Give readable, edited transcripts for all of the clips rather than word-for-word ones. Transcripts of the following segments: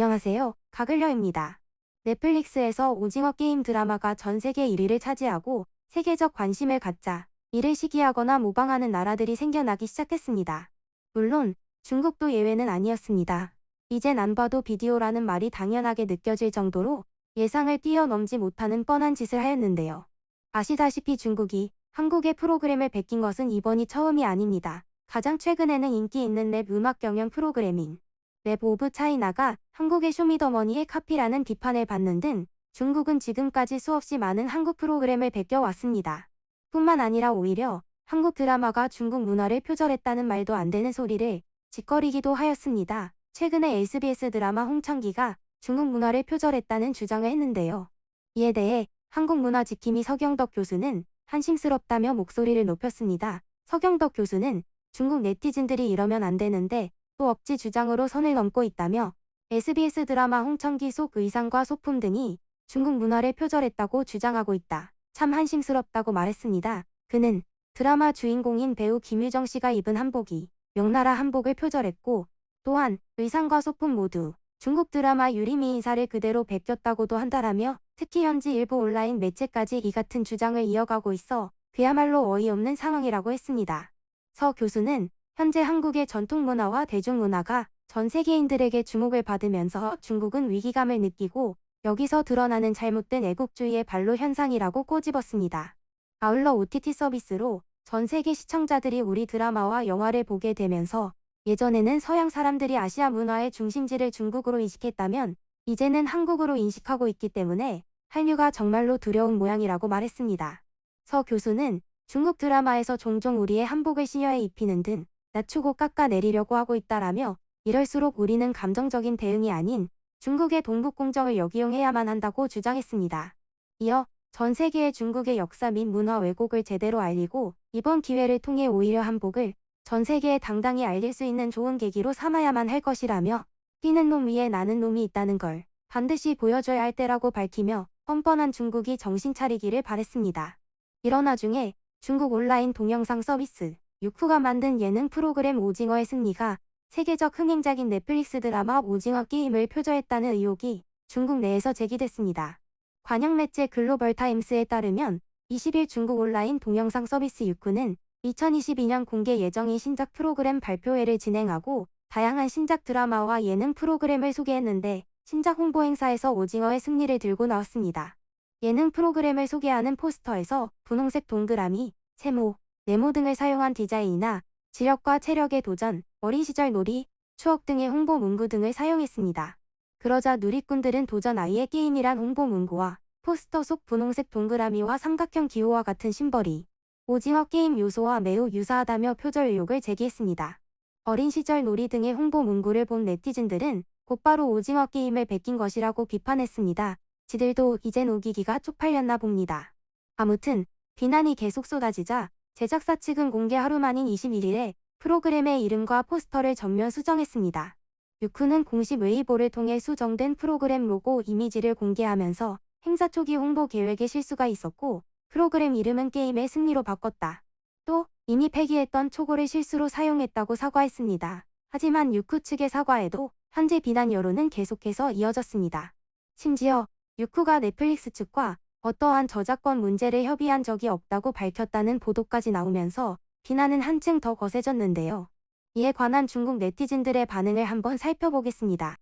안녕하세요. 가글녀입니다. 넷플릭스에서 오징어 게임 드라마가 전 세계 1위를 차지하고 세계적 관심을 갖자 이를 시기하거나 모방하는 나라들이 생겨나기 시작했습니다. 물론 중국도 예외는 아니었습니다. 이젠 안 봐도 비디오라는 말이 당연하게 느껴질 정도로 예상을 뛰어넘지 못하는 뻔한 짓을 하였는데요. 아시다시피 중국이 한국의 프로그램을 베낀 것은 이번이 처음이 아닙니다. 가장 최근에는 인기 있는 랩 음악 경연 프로그램인 랩 오브 차이나가 한국의 쇼미더머니의 카피라는 비판을 받는 등 중국은 지금까지 수없이 많은 한국 프로그램을 베껴왔습니다. 뿐만 아니라 오히려 한국 드라마가 중국 문화를 표절했다는 말도 안 되는 소리를 짓거리기도 하였습니다. 최근에 SBS 드라마 홍천기가 중국 문화를 표절했다는 주장을 했는데요. 이에 대해 한국문화지킴이 서경덕 교수는 한심스럽다며 목소리를 높였습니다. 서경덕 교수는 중국 네티즌들이 이러면 안 되는데 또 억지 주장으로 선을 넘고 있다며 SBS 드라마 홍천기 속 의상과 소품 등이 중국 문화를 표절했다고 주장하고 있다. 참 한심스럽다고 말했습니다. 그는 드라마 주인공인 배우 김유정 씨가 입은 한복이 명나라 한복을 표절했고 또한 의상과 소품 모두 중국 드라마 유리미인사를 그대로 베꼈다고도 한다라며 특히 현지 일부 온라인 매체까지 이 같은 주장을 이어가고 있어 그야말로 어이없는 상황이라고 했습니다. 서 교수는 현재 한국의 전통문화와 대중문화가 전 세계인들에게 주목을 받으면서 중국은 위기감을 느끼고 여기서 드러나는 잘못된 애국주의의 발로 현상이라고 꼬집었습니다. 아울러 OTT 서비스로 전 세계 시청자들이 우리 드라마와 영화를 보게 되면서 예전에는 서양 사람들이 아시아 문화의 중심지를 중국으로 인식했다면 이제는 한국으로 인식하고 있기 때문에 한류가 정말로 두려운 모양이라고 말했습니다. 서 교수는 중국 드라마에서 종종 우리의 한복을 시녀에 입히는 등 낮추고 깎아내리려고 하고 있다라며 이럴수록 우리는 감정적인 대응이 아닌 중국의 동북공정을 역이용해야만 한다고 주장했습니다. 이어 전 세계의 중국의 역사 및 문화 왜곡을 제대로 알리고 이번 기회를 통해 오히려 한복을 전 세계에 당당히 알릴 수 있는 좋은 계기로 삼아야만 할 것이라며 뛰는 놈 위에 나는 놈이 있다는 걸 반드시 보여줘야 할 때라고 밝히며 뻔뻔한 중국이 정신 차리기를 바랬습니다. 이런 와중에 중국 온라인 동영상 서비스 유쿠가 만든 예능 프로그램 오징어의 승리가 세계적 흥행작인 넷플릭스 드라마 오징어 게임을 표절했다는 의혹이 중국 내에서 제기됐습니다. 관영 매체 글로벌타임스에 따르면 20일 중국 온라인 동영상 서비스 유쿠는 2022년 공개 예정인 신작 프로그램 발표회를 진행하고 다양한 신작 드라마와 예능 프로그램을 소개했는데 신작 홍보 행사에서 오징어의 승리를 들고 나왔습니다. 예능 프로그램을 소개하는 포스터에서 분홍색 동그라미, 세모, 네모 등을 사용한 디자인이나 지력과 체력의 도전, 어린 시절 놀이, 추억 등의 홍보 문구 등을 사용했습니다. 그러자 누리꾼들은 도전 아이의 게임이란 홍보 문구와 포스터 속 분홍색 동그라미와 삼각형 기호와 같은 심벌이 오징어 게임 요소와 매우 유사하다며 표절 의혹을 제기했습니다. 어린 시절 놀이 등의 홍보 문구를 본 네티즌들은 곧바로 오징어 게임을 베낀 것이라고 비판했습니다. 지들도 이젠 우기기가 쪽팔렸나 봅니다. 아무튼 비난이 계속 쏟아지자 제작사 측은 공개 하루 만인 21일에 프로그램의 이름과 포스터를 전면 수정했습니다. 유쿠는 공식 웨이보를 통해 수정된 프로그램 로고 이미지를 공개하면서 행사 초기 홍보 계획에 실수가 있었고 프로그램 이름은 게임의 승리로 바꿨다. 또 이미 폐기했던 초고를 실수로 사용했다고 사과했습니다. 하지만 유쿠 측의 사과에도 현재 비난 여론은 계속해서 이어졌습니다. 심지어 유쿠가 넷플릭스 측과 어떠한 저작권 문제를 협의한 적이 없다고 밝혔다는 보도까지 나오면서 비난은 한층 더 거세졌는데요. 이에 관한 중국 네티즌들의 반응을 한번 살펴보겠습니다.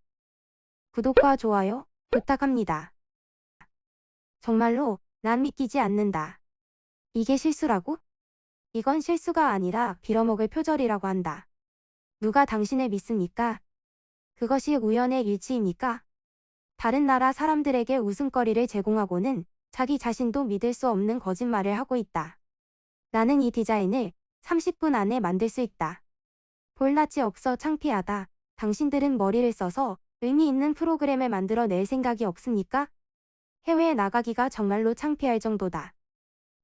구독과 좋아요 부탁합니다. 정말로 난 믿기지 않는다. 이게 실수라고? 이건 실수가 아니라 빌어먹을 표절이라고 한다. 누가 당신을 믿습니까? 그것이 우연의 일치입니까? 다른 나라 사람들에게 웃음거리를 제공하고는 자기 자신도 믿을 수 없는 거짓말을 하고 있다. 나는 이 디자인을 30분 안에 만들 수 있다. 볼낯이 없어 창피하다. 당신들은 머리를 써서 의미 있는 프로그램을 만들어 낼 생각이 없습니까? 해외에 나가기가 정말로 창피할 정도다.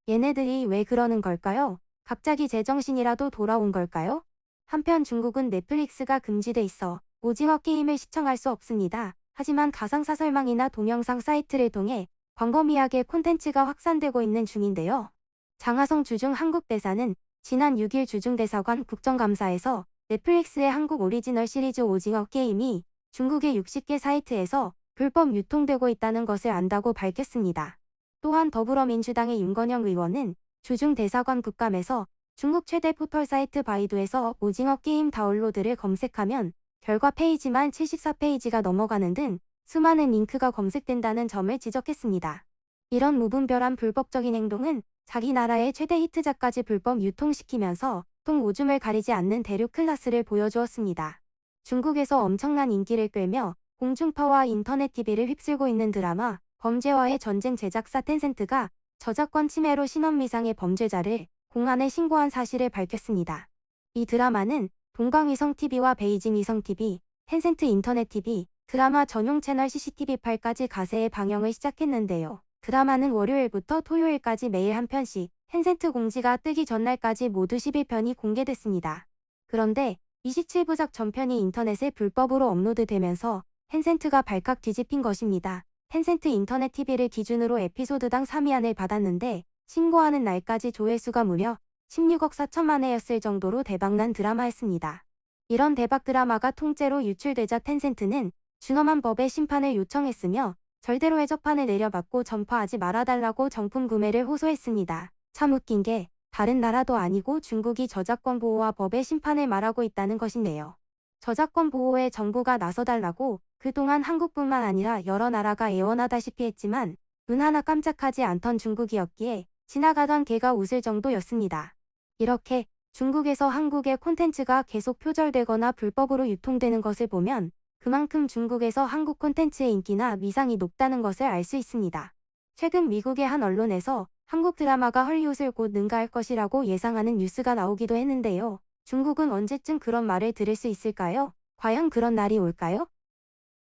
얘네들이 왜 그러는 걸까요? 갑자기 제정신이라도 돌아온 걸까요? 한편 중국은 넷플릭스가 금지돼 있어 오징어 게임을 시청할 수 없습니다. 하지만 가상사설망이나 동영상 사이트를 통해 광범위하게 콘텐츠가 확산되고 있는 중인데요. 장하성 주중 한국대사는 지난 6일 주중대사관 국정감사에서 넷플릭스의 한국 오리지널 시리즈 오징어 게임이 중국의 60개 사이트에서 불법 유통되고 있다는 것을 안다고 밝혔습니다. 또한 더불어민주당의 윤건영 의원은 주중 대사관 국감에서 중국 최대 포털 사이트 바이두에서 오징어 게임 다운로드를 검색하면 결과 페이지만 74페이지가 넘어가는 등 수많은 링크가 검색된다는 점을 지적했습니다. 이런 무분별한 불법적인 행동은 자기 나라의 최대 히트작까지 불법 유통시키면서 통 오줌을 가리지 않는 대륙 클래스를 보여주었습니다. 중국에서 엄청난 인기를 끌며 공중파와 인터넷 TV를 휩쓸고 있는 드라마 범죄와의 전쟁 제작사 텐센트가 저작권 침해로 신원미상의 범죄자를 공안에 신고한 사실을 밝혔습니다. 이 드라마는 동강위성TV와 베이징위성TV, 텐센트 인터넷TV, 드라마 전용 채널 CCTV8까지 가세에 방영을 시작했는데요. 드라마는 월요일부터 토요일까지 매일 한 편씩 텐센트 공지가 뜨기 전날까지 모두 11편이 공개됐습니다. 그런데 27부작 전편이 인터넷에 불법으로 업로드되면서 텐센트가 발칵 뒤집힌 것입니다. 텐센트 인터넷 TV를 기준으로 에피소드당 3위안을 받았는데 신고하는 날까지 조회수가 무려 16억 4천만 회였을 정도로 대박난 드라마였습니다. 이런 대박 드라마가 통째로 유출되자 텐센트는 준엄한 법의 심판을 요청했으며 절대로 해적판을 내려받고 전파하지 말아달라고 정품 구매를 호소했습니다. 참 웃긴 게 다른 나라도 아니고 중국이 저작권 보호와 법의 심판을 말하고 있다는 것이네요. 저작권 보호에 정부가 나서달라고 그동안 한국뿐만 아니라 여러 나라가 애원하다시피 했지만 눈 하나 깜짝하지 않던 중국이었기에 지나가던 개가 웃을 정도였습니다. 이렇게 중국에서 한국의 콘텐츠가 계속 표절되거나 불법으로 유통되는 것을 보면 그만큼 중국에서 한국 콘텐츠의 인기나 위상이 높다는 것을 알 수 있습니다. 최근 미국의 한 언론에서 한국 드라마가 헐리우드를 곧 능가할 것이라고 예상하는 뉴스가 나오기도 했는데요. 중국은 언제쯤 그런 말을 들을 수 있을까요? 과연 그런 날이 올까요?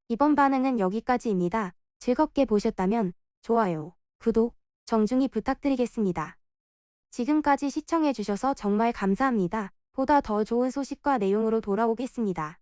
이번 반응은 여기까지입니다. 즐겁게 보셨다면 좋아요, 구독, 정중히 부탁드리겠습니다. 지금까지 시청해주셔서 정말 감사합니다. 보다 더 좋은 소식과 내용으로 돌아오겠습니다.